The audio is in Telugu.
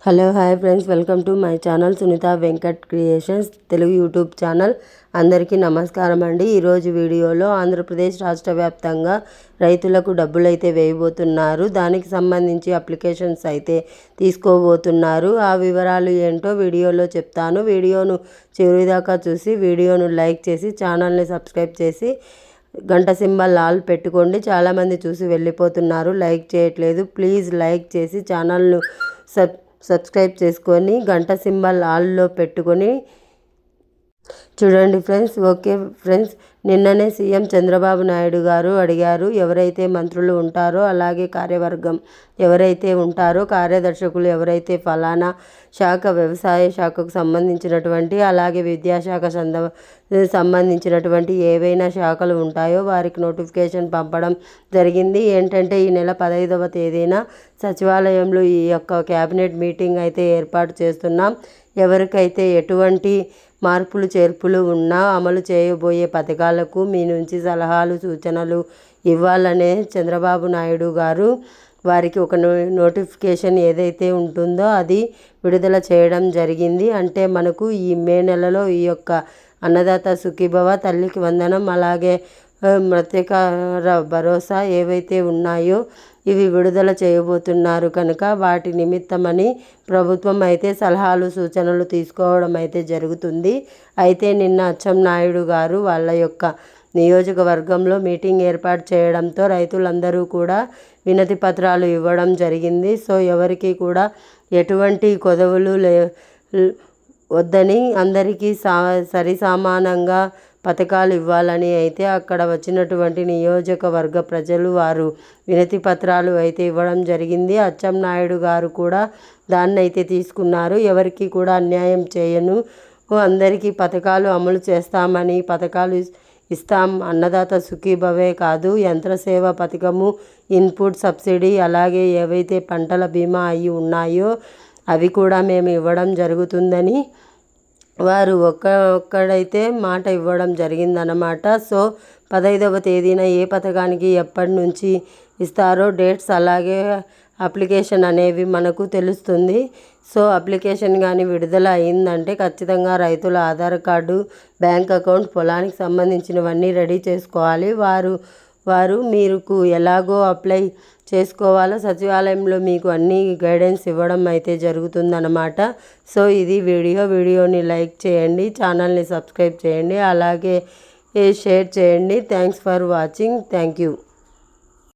Hello hi friends, welcome to my channel Sunitha Venkat creations Telugu YouTube channel. అందరికీ నమస్కారం అండి. ఈరోజు వీడియోలో ఆంధ్రప్రదేశ్ రాష్ట్ర వ్యాప్తంగా రైతులకు డబ్బులైతే వేయబోతున్నారు. దానికి సంబంధించి అప్లికేషన్స్ అయితే తీసుకోబోతున్నారు. ఆ వివరాలు ఏంటో వీడియోలో చెప్తాను. వీడియోను చివరిదాకా చూసి వీడియోను లైక్ చేసి ఛానల్ని సబ్స్క్రైబ్ చేసి గంట సింబల్ ఆల్ పెట్టుకోండి. చాలామంది చూసి వెళ్ళిపోతున్నారు, లైక్ చేయట్లేదు. ప్లీజ్ లైక్ చేసి ఛానల్ను సబ్స్క్రైబ్ చేసుకొని గంట సింబల్ ఆల్లో పెట్టుకొని చూడండి ఫ్రెండ్స్. ఓకే ఫ్రెండ్స్, నిన్ననే సీఎం చంద్రబాబు నాయుడు గారు అడిగారు, ఎవరైతే మంత్రులు ఉంటారో అలాగే కార్యవర్గం ఎవరైతే ఉంటారో కార్యదర్శకులు ఎవరైతే ఫలానా శాఖ వ్యవసాయ శాఖకు సంబంధించినటువంటి అలాగే విద్యాశాఖ సంబంధించినటువంటి ఏవైనా శాఖలు ఉంటాయో వారికి నోటిఫికేషన్ పంపడం జరిగింది. ఏంటంటే ఈ నెల 15వ తేదీన సచివాలయంలో ఈ యొక్క క్యాబినెట్ మీటింగ్ అయితే ఏర్పాటు చేస్తున్నాం. ఎవరికైతే ఎటువంటి మార్పులు చేర్పులు ఉన్నా అమలు చేయబోయే పథకాలకు మీ నుంచి సలహాలు సూచనలు ఇవ్వాలనే చంద్రబాబు నాయుడు గారు వారికి ఒక నోటిఫికేషన్ ఏదైతే ఉంటుందో అది విడుదల చేయడం జరిగింది. అంటే మనకు ఈ మే నెలలో ఈ యొక్క అన్నదాత సుఖీభవ, తల్లికి వందనం, అలాగే మత్స్యకార భరోసా ఏవైతే ఉన్నాయో ఇవి విడుదల చేయబోతున్నారు కనుక వాటి నిమిత్తమని ప్రభుత్వం అయితే సలహాలు సూచనలు తీసుకోవడం అయితే జరుగుతుంది. అయితే నిన్న అచ్చెన్నాయుడు గారు వాళ్ళ యొక్క నియోజకవర్గంలో మీటింగ్ ఏర్పాటు చేయడంతో రైతులందరూ కూడా వినతి పత్రాలు ఇవ్వడం జరిగింది. సో ఎవరికి కూడా ఎటువంటి కొదవులు వద్దని అందరికీ సరిసమానంగా పథకాలు ఇవ్వాలని అయితే అక్కడ వచ్చినటువంటి నియోజకవర్గ ప్రజలు వారు వినతి పత్రాలు అయితే ఇవ్వడం జరిగింది. అచ్చెన్నాయుడు గారు కూడా దాన్ని అయితే తీసుకున్నారు. ఎవరికి కూడా అన్యాయం చేయను, అందరికీ పథకాలు అమలు చేస్తామని, పథకాలు ఇస్తాం, అన్నదాత సుఖీభవే కాదు యంత్రసేవ పథకము, ఇన్పుట్ సబ్సిడీ, అలాగే ఏవైతే పంటల బీమా అయి ఉన్నాయో అవి కూడా మేము ఇవ్వడం జరుగుతుందని వారు ఒక్కడైతే మాట ఇవ్వడం జరిగిందనమాట. సో 15వ తేదీన ఏ పథకానికి ఎప్పటి నుంచి ఇస్తారో డేట్స్ అలాగే అప్లికేషన్ అనేవి మనకు తెలుస్తుంది. సో అప్లికేషన్ కానీ విడుదల అయిందంటే ఖచ్చితంగా రైతుల ఆధార్ కార్డు, బ్యాంక్ అకౌంట్, పొలానికి సంబంధించినవన్నీ రెడీ చేసుకోవాలి. వారు మీకు ఎలాగో అప్లై చేసుకోవాలో సచివాలయంలో మీకు అన్ని గైడెన్స్ ఇవ్వడం అయితే జరుగుతుందన్నమాట. సో ఇది వీడియోని లైక్ చేయండి, ఛానల్ని సబ్స్క్రైబ్ చేయండి, అలాగే షేర్ చేయండి. Thanks for watching. Thank you.